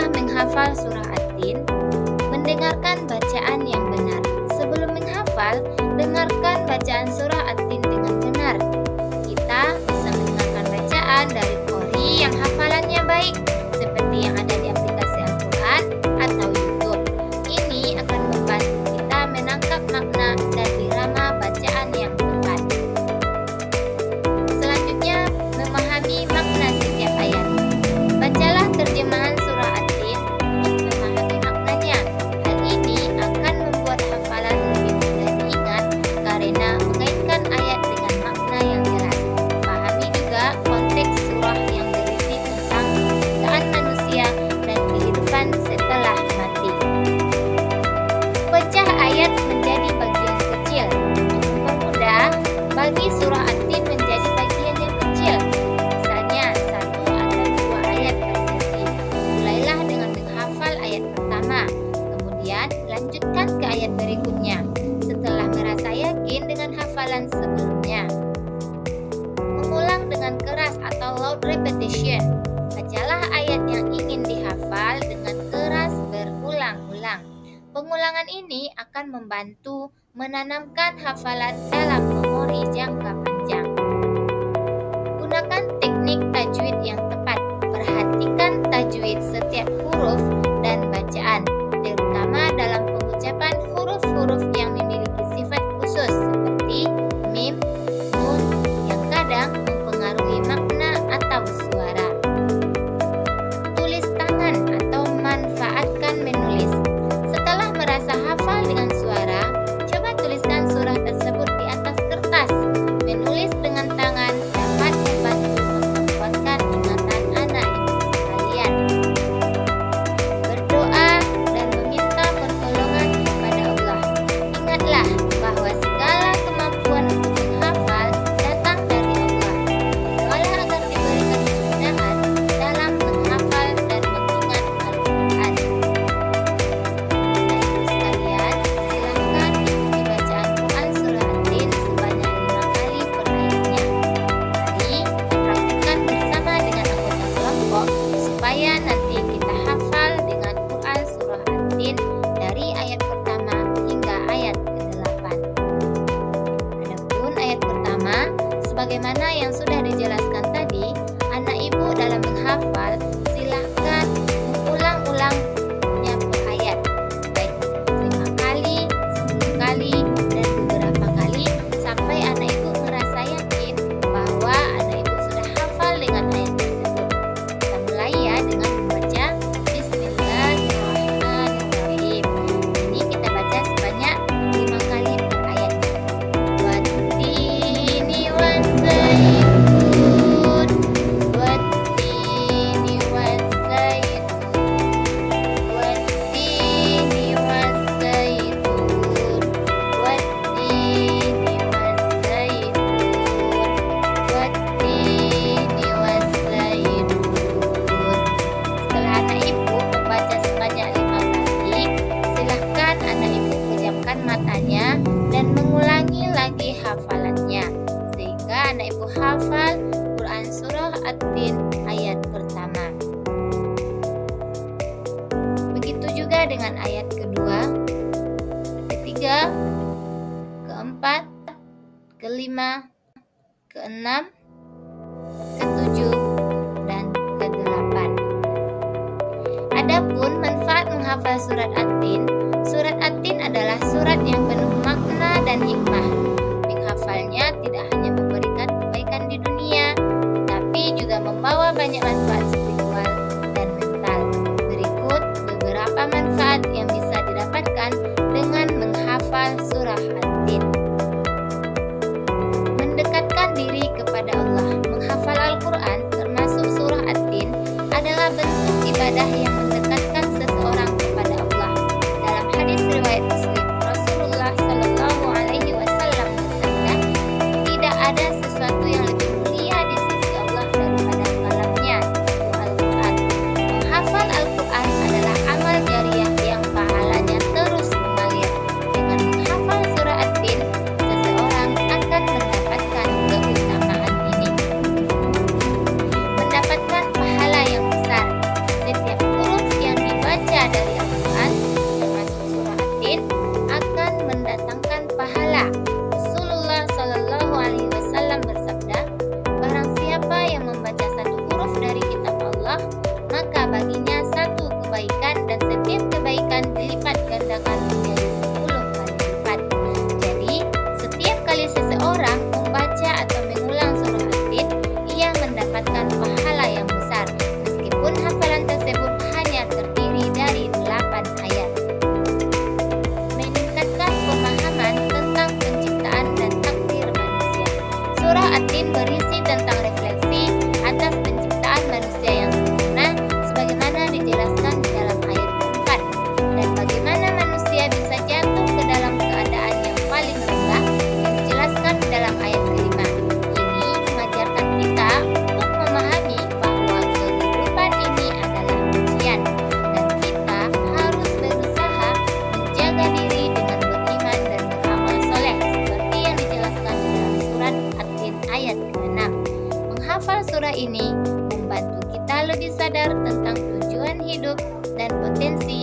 setelah menghafal surah At-Tin, mendengarkan bacaan yang benar. Sebelum menghafal, dengarkan bacaan surah At-Tin dengan benar. Kita bisa mendengarkan bacaan dari qori yang hafalannya baik, seperti yang ada di aplikasi Al-Quran atau YouTube. Ini akan membantu kita menangkap makna dan irama bacaan yang tepat. Selanjutnya, memahami makna setiap ayat. Bacalah terjemahan surah At-Tin untuk memahami maknanya. Hal ini akan membuat hafalan lebih mudah diingat karena mengaitkan ayat dengan makna yang jelas. Pahami juga konteks surah yang berisi tentang penciptaan manusia dan kehidupan setelah mati. Pecah ayat menjadi bagian kecil. Untuk mempermudah, bagi surah At-Tin menjadi bagian yang kecil. Misalnya, 1 atau 2 ayat per sesi. Mulailah dengan menghafal ayat pertama, kemudian lanjutkan ke ayat berikutnya setelah merasa yakin dengan hafalan sebelumnya. Mengulang dengan keras atau loud repetition. Bacalah ayat yang ingin dihafal dengan keras berulang-ulang. Pengulangan ini akan membantu menanamkan hafalan dalam memori jangka panjang. Gunakan teknik tajwid yang tepat. Perhatikan tajwid setiap huruf dan bacaan, terutama dalam pengucapan huruf-huruf yang memiliki sifat khusus seperti mim, nun, yang kadang mempengaruhi makna atau suara. Tulis tangan atau manfaatkan menulis. Setelah merasa hafal dengan suara, coba tuliskan surah tersebut di atas kertas. Menulis dengan tangan dapat membantu memperkuatkan ingatan anak ibu sekalian. Berdoa dan meminta pertolongan kepada Allah. Ingatlah bahwa segala kemampuan untuk menghafal datang dari Allah. Berdoalah agar diberikan kemudahan dalam menghafal dan mengingat Al-Quran. Nah, ibu sekalian, silahkan ikuti bacaan Quran surah At-Tin sebanyak 5 kali per ayatnya. Mari kita praktikkan bersama dengan anggota kelompok supaya nanti kita hafal dengan Quran surah At-Tin dari ayat pertama hingga ayat ke-8. Adapun ayat pertama, sebagaimana yang sudah dijelaskan tadi, anak ibu dalam menghafal silahkan mengulang-ulangnya per ayat, baik 5 kali, 10 kali, dan beberapa kali sampai anak ibu merasa yakin bahwa anak ibu sudah hafal dengan ayat tersebut. Kita mulai ya dengan membaca Bismillahirrahmanirrahim. Ini kita baca sebanyak 5 kali per ayatnya. Wattini wassaitun, wattini wassaitun, wattini wassaitun, wattini wassaitun, wattini wassaitun. Setelah anak ibu membaca sebanyak 5 kali, silahkan anak ibu pejamkan matanya dan mengulangi lagi hafalannya sehingga anak ibu hafal Quran surah At-Tin ayat pertama. Begitu juga dengan ayat kedua, ketiga, keempat, kelima, keenam, ketujuh, dan ke-8. Adapun manfaat menghafal surat At-Tin, surat At-Tin adalah surat yang penuh makna dan hikmah. Menghafalnya tidak hanya memberikan kebaikan di dunia, tetapi juga membawa banyak manfaat spiritual dan mental. Berikut beberapa manfaat yang bisa didapatkan dengan menghafal surah At-Tin. Mendekatkan diri kepada Allah. Menghafal Al-Quran termasuk surah At-Tin adalah bentuk ibadah yang mendekatkan seseorang kepada Allah. Dalam hadis riwayat Muslim, Rasulullah Shallallahu Alaihi Wasallam bersabda, tidak ada sesuatu yang lebih mulia di sisi Allah daripada kalamnya.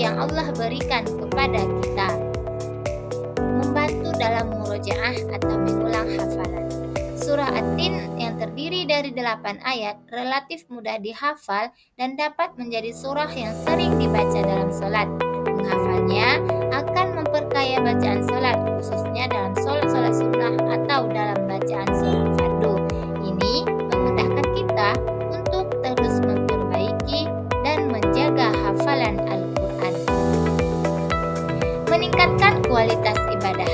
yang Allah berikan kepada kita. Membantu dalam murojaah atau mengulang hafalan. Surah At-Tin yang terdiri dari 8 ayat relatif mudah dihafal dan dapat menjadi surah yang sering dibaca dalam sholat. Menghafalnya akan memperkaya bacaan sholat, khususnya dalam sholat-sholat sunnah atau dalam bacaan sholat fardu. Ini memudahkan kita untuk terus memperbaiki dan menjaga hafalan Al-Quran. Meningkatkan kualitas ibadah.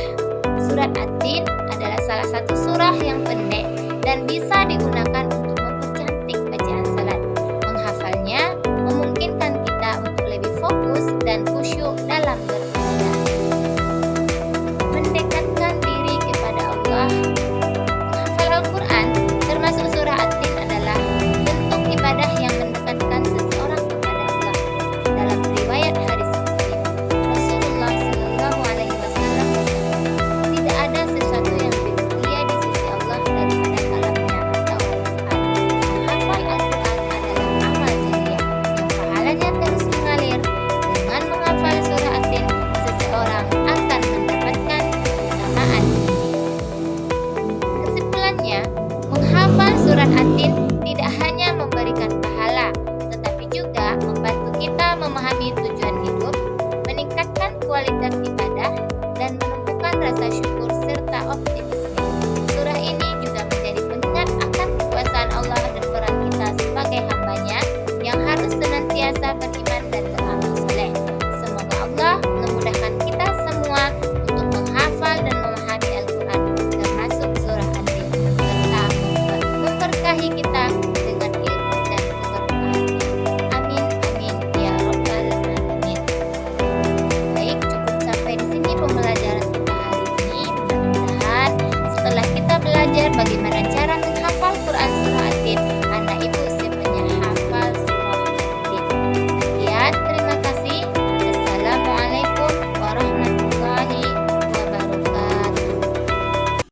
Surat At-Tin adalah salah satu surah yang pendek dan bisa digunakan untuk mempercantik bacaan salat. Menghafalnya memungkinkan kita untuk lebih fokus dan khusyuk dalam beribadah. Mendekatkan diri kepada Allah. Menghafal Al-Quran termasuk surah At-Tin adalah bentuk ibadah yang mendekatkan seseorang kepada Allah. Dalam riwayat hadis Muslim, Rasulullah Shallallahu Alaihi Wasallam bersabda, tidak ada sesuatu yang lebih mulia di sisi Allah daripada kalamnya atau Al-Quran. Menghafal Al-Quran adalah amal jariah yang pahalanya terus mengalir. Dengan menghafal surah At-Tin, seseorang akan mendapatkan keutamaan ini. Kesimpulannya, menghafal surat At-Tin tidak hanya memberikan pahala, tetapi juga membantu kita memahami tujuan hidup, meningkatkan kualitas ibadah, dan menumbuhkan rasa syukur serta optimisme. Surah ini juga menjadi pengingat akan kekuasaan Allah dan peran kita sebagai hamba-Nya yang harus senantiasa beriman dan